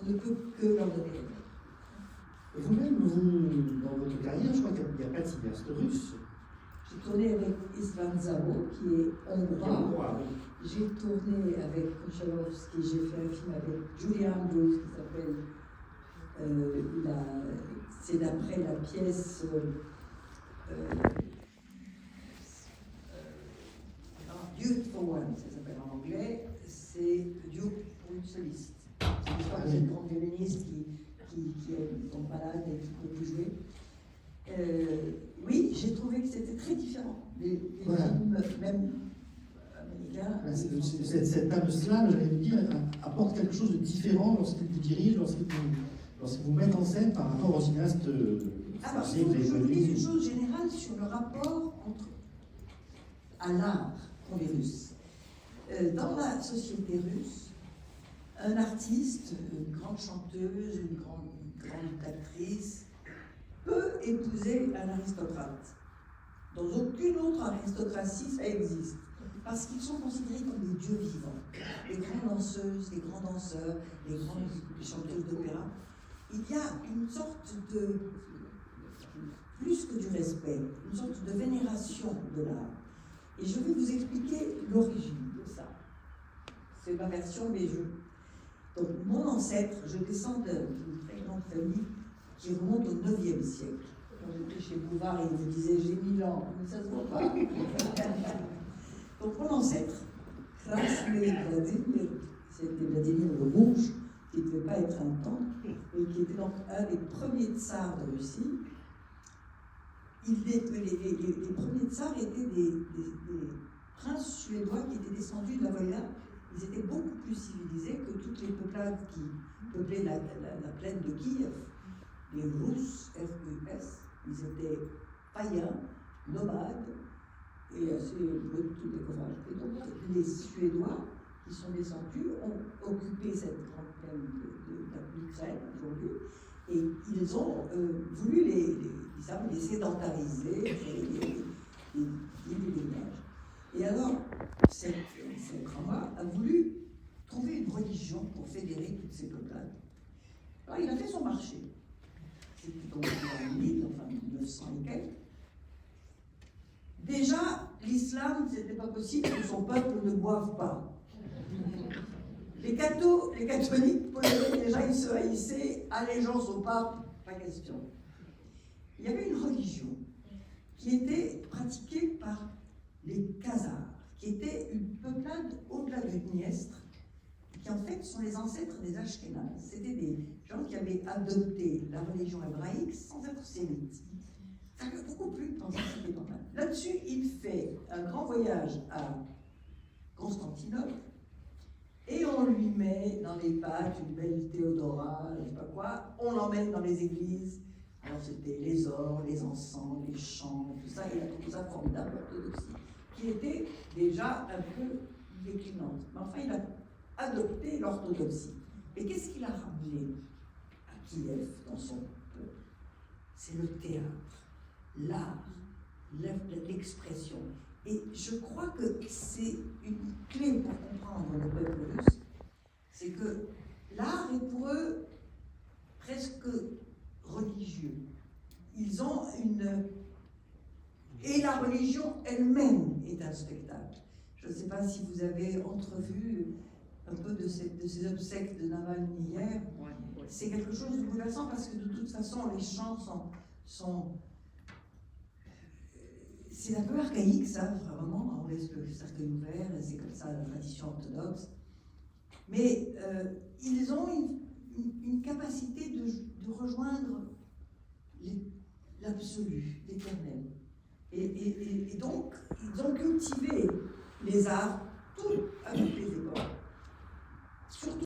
ne peut que leur donner. Vous-même, dans votre carrière, je crois qu'il n'y a pas de cinéaste russe. J'ai tourné avec Istvan Zaro, qui est hongrois. Oui. J'ai tourné avec Konchalovsky, j'ai fait un film avec Julia Andrews qui s'appelle c'est d'après la pièce Duke for One, ça s'appelle en anglais, c'est Duke pour une soliste. C'est l'histoire de cette grande violoniste qui tombe malade et qui ne peut plus jouer. Oui, j'ai trouvé que c'était très différent. Les films, même américains. Cette table-là, j'allais vous dire, apporte quelque chose de différent lorsqu'il vous dirige, lorsqu'il vous met en scène par rapport au cinéaste. Alors, il faut que je vous dise une chose générale sur le rapport à l'art pour les Russes. Dans la société russe, un artiste, une grande chanteuse, une grande actrice, peut épouser un aristocrate. Dans aucune autre aristocratie, ça existe. Parce qu'ils sont considérés comme des dieux vivants. Les grandes danseuses, les grands danseurs, les grandes chanteuses d'opéra. Il y a une sorte de, plus que du respect, une sorte de vénération de l'art. Et je vais vous expliquer l'origine de ça. C'est ma version, mais donc, mon ancêtre, je descends d'une très grande famille qui remonte au 9e siècle. Quand j'étais chez Bouvard, il me disait j'ai 1000 ans, mais ça se voit pas. Donc mon ancêtre, Krasny Vladimir, c'était Vladimir le Rouge, qui ne devait pas être un temps, et qui était donc un des premiers tsars de Russie. Les premiers tsars étaient des princes suédois qui étaient descendus de la Volga. Ils étaient beaucoup plus civilisés que toutes les peuplades qui peuplaient la plaine de Kiev. Les Russes, RUS, ils étaient païens, nomades et assez tout découragés. Et donc les Suédois qui sont descendus ont occupé cette grande plaine de l'Ukraine aujourd'hui et ils ont voulu les sédentariser, les villages. Et alors, cet Rama a voulu trouver une religion pour fédérer toutes ces peuplades. Alors il a fait son marché. C'était donc en 1000, enfin 1900 et quelques. Déjà, l'islam, c'était pas possible que son peuple ne boive pas. Les catholiques, déjà, ils se haïssaient, allégeance au pape, pas question. Il y avait une religion qui était pratiquée par les Khazars, qui était une peuplade au-delà du Dniestre, qui en fait sont les ancêtres des Ashkénazes. C'était des gens qui avaient adopté la religion hébraïque sans être sémites. Ça fait beaucoup plus de pensée normale. Là-dessus, il fait un grand voyage à Constantinople et on lui met dans les pattes une belle Théodora, je ne sais pas quoi, on l'emmène dans les églises. Alors c'était les ors, les encens, les chants, tout ça, il a trouvé ça formidable, l'orthodoxie, qui était déjà un peu déclinante. Mais enfin, il a adopté l'orthodoxie. Mais qu'est-ce qu'il a ramené à Kiev dans son peuple? C'est le théâtre, l'art, l'expression. Et je crois que c'est une clé pour comprendre le peuple russe, c'est que l'art est pour eux presque religieux. Ils ont une... Et la religion elle-même est un spectacle. Je ne sais pas si vous avez entrevu un peu de ces obsèques de Navalny hier. C'est quelque chose de bouleversant parce que de toute façon, les chants sont c'est un peu archaïque, ça, vraiment. On laisse le cercueil ouvert, c'est comme ça la tradition orthodoxe. Mais ils ont une capacité de rejoindre l'absolu, l'éternel. Et donc, ils ont cultivé les arts, tout à toutes les époques.